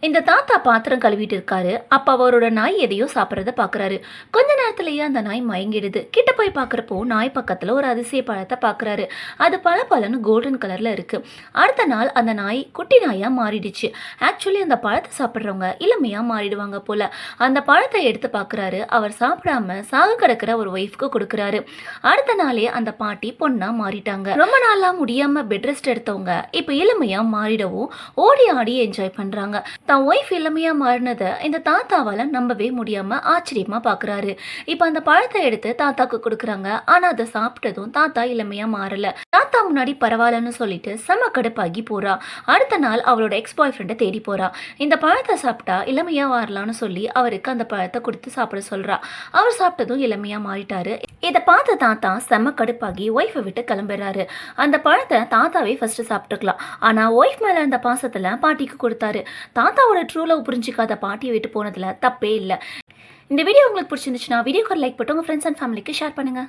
இந்த தாத்தா பாத்திரம் கழுவிட்டு இருக்காரு. அப்ப அவரோட நாய் எதையோ சாப்பிட்றத பாக்குறாரு. கொஞ்ச நேரத்திலேயே அந்த நாய் மயங்கிடுது. கிட்ட போய் பாக்குறப்போ நாய் பக்கத்துல ஒரு அதிசய பழத்தை பாக்குறாரு. அது பளபளன்னு கோல்டன் கலர்ல இருக்கு. அடுத்த நாள் அந்த நாய் குட்டி நாயா மாறிடுச்சு. ஆக்சுவலி அந்த பழத்தை சாப்பிட்றவங்க இளமையா மாறிடுவாங்க போல. அந்த பழத்தை எடுத்து பாக்குறாரு. அவர் சாப்பிடாம சாக கிடக்கிற ஒரு ஒய்ஃப்க்கு கொடுக்குறாரு. அடுத்த நாளே அந்த பாட்டி பொண்ணா மாறிட்டாங்க. ரொம்ப நாளா முடியாம பெட் ரெஸ்ட் எடுத்தவங்க இப்ப இளமையா மாறிடவும் ஓடி ஆடி என்ஜாய் பண்றாங்க. தான் ஒய்ஃப் இளமையா மாறினதை இந்த தாத்தாவால நம்பவே முடியாம ஆச்சரியமா பாக்குறாரு. இப்ப அந்த பழத்தை எடுத்து தாத்தாக்கு கொடுக்குறாங்க. ஆனா அதை சாப்பிட்டதும் தாத்தா இளமையா மாறல. தாத்தா முன்னாடி பரவாயில்லன்னு சொல்லிட்டு செம கடுப்பாகி போறா. அடுத்த நாள் அவளோட எக்ஸ் பாய் ஃப்ரெண்டை தேடி போறா. இந்த பழத்தை சாப்பிட்டா இளமையா மாறலாம்னு சொல்லி அவருக்கு அந்த பழத்தை கொடுத்து சாப்பிட சொல்றா. அவர் சாப்பிட்டதும் இளமையா மாறிட்டாரு. இதை பார்த்த தாத்தா செம கடுப்பாகி ஒய்ஃபை விட்டு கிளம்புறாரு. அந்த பழத்தை தாத்தாவே ஃபர்ஸ்ட் சாப்பிட்டுக்கலாம். ஆனா ஒய்ஃப் மேல அந்த பாசத்துல பாட்டிக்கு கொடுத்தாரு. தாத்தாவோட ட்ரூ லவ் புரிஞ்சிக்காத பாட்டியை விட்டு போனதுல தப்பே இல்லை. இந்த வீடியோ உங்களுக்கு பிடிச்சிருந்துச்சுன்னா வீடியோக்கு லைக் போட்டு உங்க ஃப்ரெண்ட்ஸ் அண்ட் ஃபேமிலிக்கு ஷேர் பண்ணுங்க.